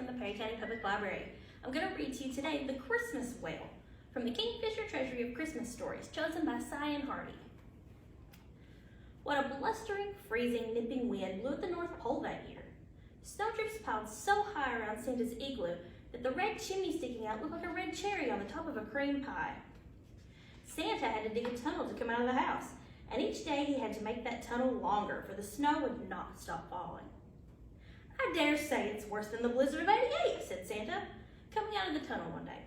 from the Perry County Public Library. I'm going to read to you today The Christmas Whale from the Kingfisher Treasury of Christmas Stories, chosen by Cyan Hardy. What a blustering, freezing, nipping wind blew at the North Pole that year. Snowdrifts piled so high around Santa's igloo that the red chimney sticking out looked like a red cherry on the top of a cream pie. Santa had to dig a tunnel to come out of the house, and each day he had to make that tunnel longer, for the snow would not stop falling. "I dare say it's worse than the blizzard of '88, said Santa, coming out of the tunnel one day.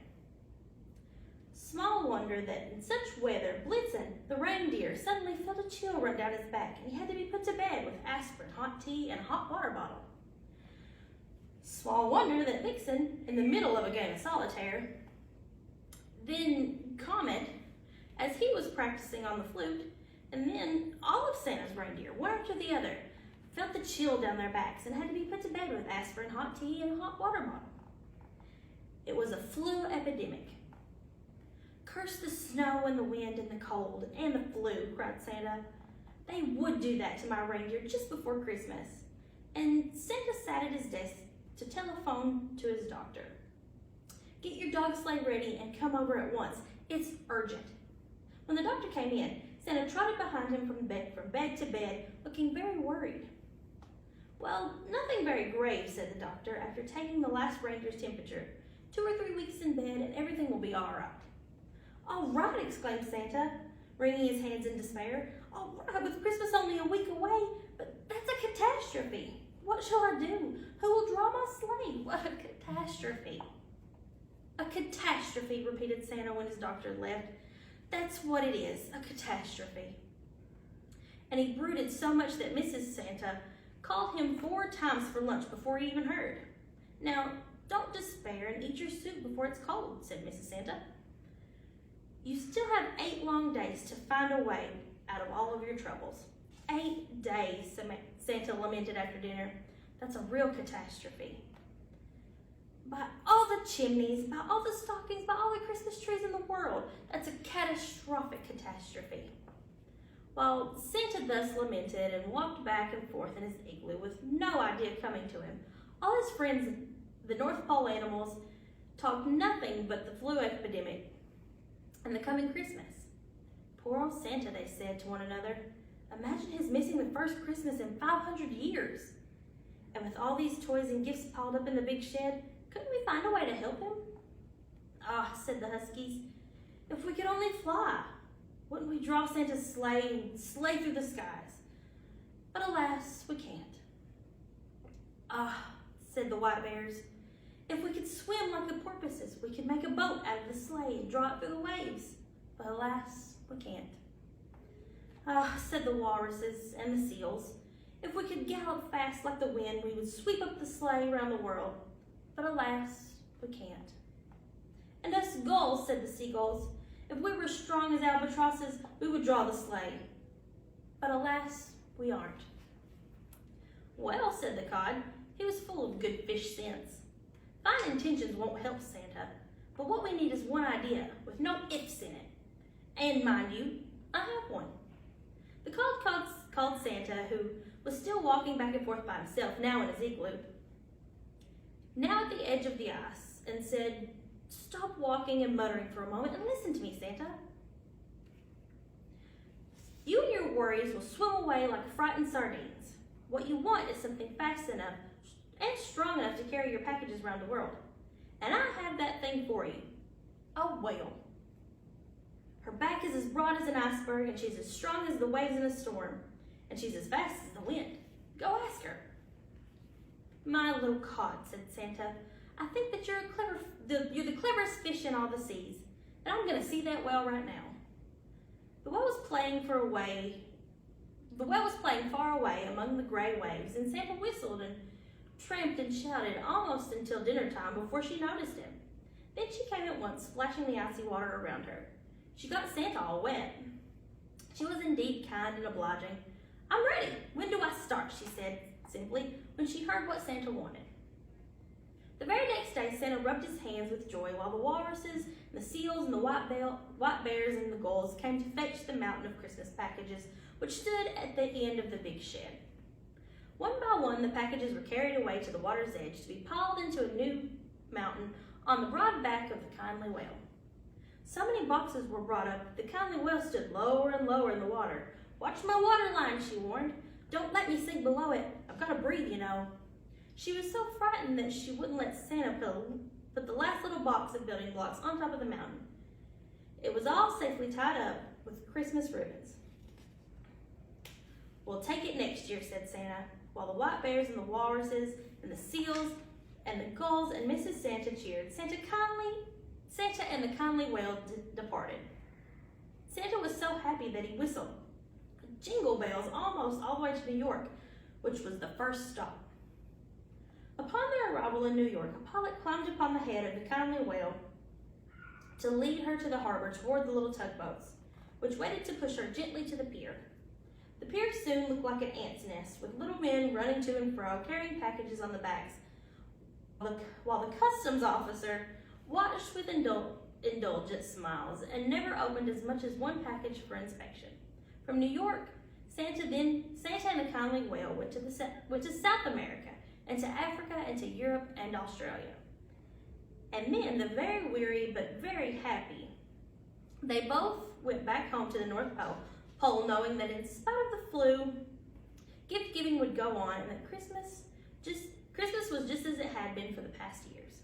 Small wonder that in such weather, Blitzen, the reindeer, suddenly felt a chill run down his back, and he had to be put to bed with aspirin, hot tea, and a hot water bottle. Small wonder that Vixen, in the middle of a game of solitaire, then Comet, as he was practicing on the flute, and then all of Santa's reindeer, one after the other, felt the chill down their backs and had to be put to bed with aspirin, hot tea, and a hot water bottle. It was a flu epidemic. Curse the snow and the wind and the cold and the flu, cried Santa. They would do that to my reindeer just before Christmas. And Santa sat at his desk to telephone to his doctor. Get your dog sleigh ready and come over at once. It's urgent. When the doctor came in, Santa trotted behind him from bed to bed, looking very worried. Well, nothing very grave, said the doctor, after taking the last reindeer's temperature. 2 or 3 weeks in bed and everything will be all right. All right, exclaimed Santa, wringing his hands in despair. All right, with Christmas only a week away, but that's a catastrophe. What shall I do? Who will draw my sleigh? What a catastrophe. A catastrophe, repeated Santa when his doctor left. That's what it is, a catastrophe. And he brooded so much that Mrs. Santa called him 4 times for lunch before he even heard. Now, don't despair and eat your soup before it's cold, said Mrs. Santa. You still have 8 long days to find a way out of all of your troubles. 8 days, Santa lamented after dinner. That's a real catastrophe. By all the chimneys, by all the stockings, by all the Christmas trees in the world, that's a catastrophic catastrophe. While Santa thus lamented and walked back and forth in his igloo with no idea coming to him, all his friends, the North Pole animals, talked nothing but the flu epidemic and the coming Christmas. Poor old Santa, they said to one another. Imagine his missing the first Christmas in 500 years. And with all these toys and gifts piled up in the big shed, couldn't we find a way to help him? Ah, said the Huskies, if we could only fly, wouldn't we draw Santa's sleigh and sleigh through the skies? But alas, we can't. Ah, said the White Bears, if we could swim like the porpoises, we could make a boat out of the sleigh and draw it through the waves. But alas, we can't. Ah, said the walruses and the seals, if we could gallop fast like the wind, we would sweep up the sleigh around the world. But alas, we can't. And us gulls, said the seagulls, if we were strong as albatrosses, we would draw the sleigh. But alas, we aren't. Well, said the cod, he was full of good fish sense. Fine intentions won't help Santa, but what we need is one idea with no ifs in it. And mind you, I have one. The cod called Santa, who was still walking back and forth by himself, now in his igloo, now at the edge of the ice, and said, stop walking and muttering for a moment and listen to me, Santa. You and your worries will swim away like frightened sardines. What you want is something fast enough and strong enough to carry your packages around the world. And I have that thing for you, a whale. Her back is as broad as an iceberg, and she's as strong as the waves in a storm, and she's as fast as the wind. Go ask her. My little cod, said Santa, I think that you're the cleverest fish in all the seas, and I'm going to see that whale right now. The whale was playing far away among the gray waves, and Santa whistled and tramped and shouted almost until dinner time before she noticed him. Then she came at once, splashing the icy water around her. She got Santa all wet. She was indeed kind and obliging. I'm ready. When do I start? She said simply, when she heard what Santa wanted. The very next day, Santa rubbed his hands with joy while the walruses, the seals, and the white bears and the gulls came to fetch the mountain of Christmas packages, which stood at the end of the big shed. One by one, the packages were carried away to the water's edge to be piled into a new mountain on the broad back of the kindly whale. So many boxes were brought up, the kindly whale stood lower and lower in the water. "Watch my water line," she warned. "Don't let me sink below it. I've got to breathe, you know." She was so frightened that she wouldn't let Santa put the last little box of building blocks on top of the mountain. It was all safely tied up with Christmas ribbons. "We'll take it next year," said Santa, while the white bears and the walruses and the seals and the gulls and Mrs. Santa cheered. Santa and the kindly whale departed. Santa was so happy that he whistled jingle bells almost all the way to New York, which was the first stop. Upon their arrival in New York, a pilot climbed upon the head of the kindly whale to lead her to the harbor toward the little tugboats, which waited to push her gently to the pier. The pier soon looked like an ant's nest, with little men running to and fro, carrying packages on the backs, while the customs officer watched with indulgent smiles and never opened as much as one package for inspection. From New York, Santa and the kindly whale went to South America, and to Africa, and to Europe and Australia. And then, the very weary but very happy, they both went back home to the North Pole, knowing that in spite of the flu, gift giving would go on, and that Christmas was just as it had been for the past years.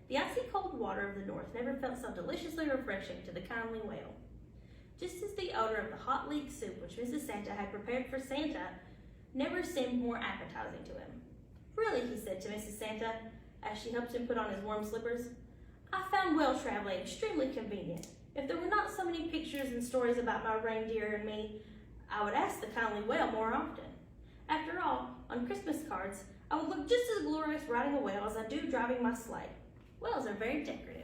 The icy cold water of the north never felt so deliciously refreshing to the kindly whale. Just as the odor of the hot leek soup which Mrs. Santa had prepared for Santa never seemed more appetizing to him. "Really," he said to Mrs. Santa, as she helped him put on his warm slippers, "I found whale traveling extremely convenient. If there were not so many pictures and stories about my reindeer and me, I would ask the kindly whale more often. After all, on Christmas cards, I would look just as glorious riding a whale as I do driving my sleigh. Whales are very decorative."